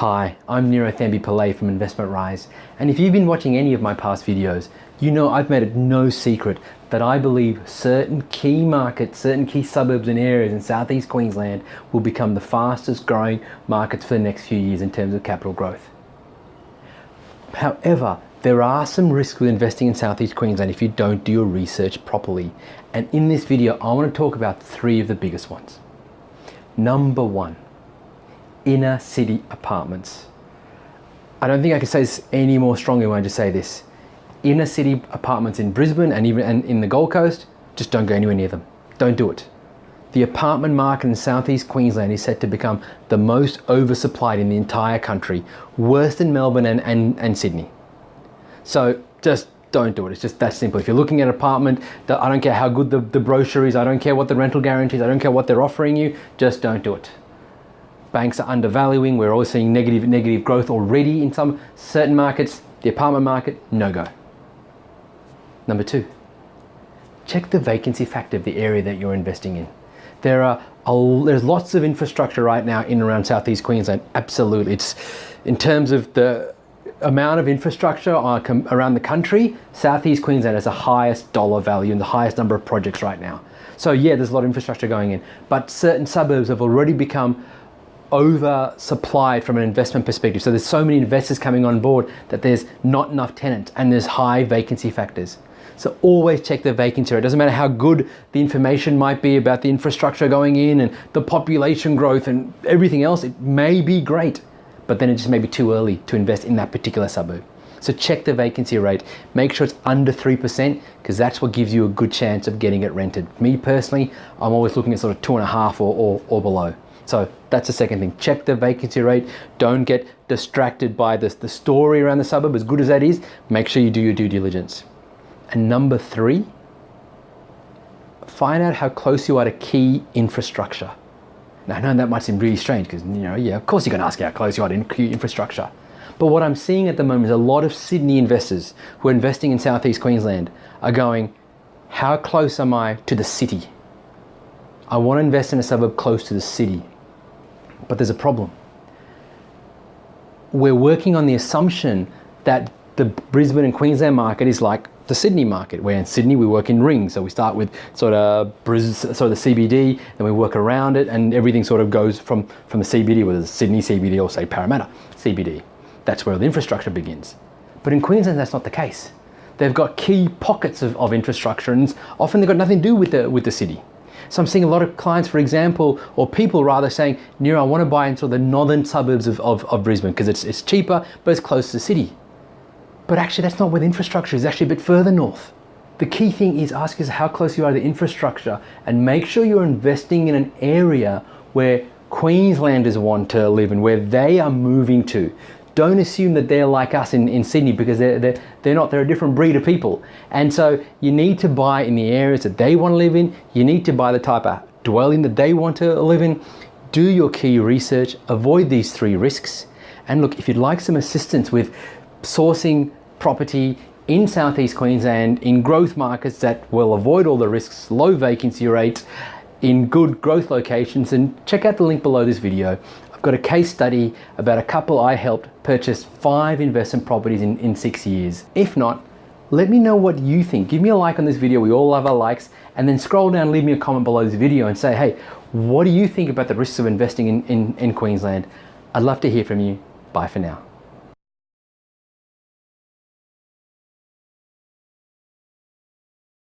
Hi, I'm Nirothambi Pillay from Investment Rise, and if you've been watching any of my past videos, you know I've made it no secret that I believe certain key markets, certain key suburbs and areas in South East Queensland will become the fastest growing markets for the next few years in terms of capital growth. However, there are some risks with investing in South East Queensland if you don't do your research properly, and in this video I want to talk about three of the biggest ones. Number one, inner city apartments. I don't think I can say this any more strongly when I just say this. Inner city apartments in Brisbane and even in the Gold Coast, just don't go anywhere near them. Don't do it. The apartment market in South East Queensland is set to become the most oversupplied in the entire country, worse than Melbourne and Sydney. So just don't do it. It's just that simple. If you're looking at an apartment, I don't care how good the brochure is, I don't care what the rental guarantee is, I don't care what they're offering you, just don't do it. Banks are undervaluing. We're always seeing negative growth already in some certain markets. The apartment market, no go. Number two, check the vacancy factor of the area that you're investing in. There's lots of infrastructure right now in and around South East Queensland. Absolutely. It's in terms of the amount of infrastructure around the country, South East Queensland has the highest dollar value and the highest number of projects right now. So yeah, there's a lot of infrastructure going in, but certain suburbs have already become oversupplied from an investment perspective. So there's so many investors coming on board that there's not enough tenants and there's high vacancy factors. So always check the vacancy rate. It doesn't matter how good the information might be about the infrastructure going in and the population growth and everything else. It may be great, but then it just may be too early to invest in that particular suburb. So check the vacancy rate. Make sure it's under 3% because that's what gives you a good chance of getting it rented. Me personally, I'm always looking at sort of 2.5 or below. So that's the second thing. Check the vacancy rate. Don't get distracted by the story around the suburb. As good as that is, make sure you do your due diligence. And number three, find out how close you are to key infrastructure. Now I know that might seem really strange because, yeah, of course you're going to ask how close you are to key infrastructure. But what I'm seeing at the moment is a lot of Sydney investors who are investing in South East Queensland are going, how close am I to the city? I want to invest in a suburb close to the city. But there's a problem. We're working on the assumption that the Brisbane and Queensland market is like the Sydney market, where in Sydney we work in rings. So we start with sort of the CBD, then we work around it, and everything sort of goes from the CBD, whether it's Sydney CBD or say Parramatta CBD. That's where the infrastructure begins. But in Queensland, that's not the case. They've got key pockets of infrastructure, and often they've got nothing to do with the city. So I'm seeing a lot of clients, for example, or people rather saying, Nira, I want to buy into the northern suburbs of Brisbane because it's cheaper, but it's close to the city. But actually that's not where the infrastructure is, actually a bit further north. The key thing is ask yourself how close you are to the infrastructure and make sure you're investing in an area where Queenslanders want to live and where they are moving to. Don't assume that they're like us in Sydney because they're not. They're a different breed of people. And so you need to buy in the areas that they want to live in. You need to buy the type of dwelling that they want to live in. Do your key research. Avoid these three risks. And look, if you'd like some assistance with sourcing property in South East Queensland, in growth markets that will avoid all the risks, low vacancy rates, in good growth locations, then check out the link below this video. Got a case study about a couple I helped purchase 5 investment properties in 6 years. If not, let me know what you think. Give me a like on this video. We all love our likes. And then scroll down, leave me a comment below this video and say, hey, what do you think about the risks of investing in Queensland? I'd love to hear from you. Bye for now.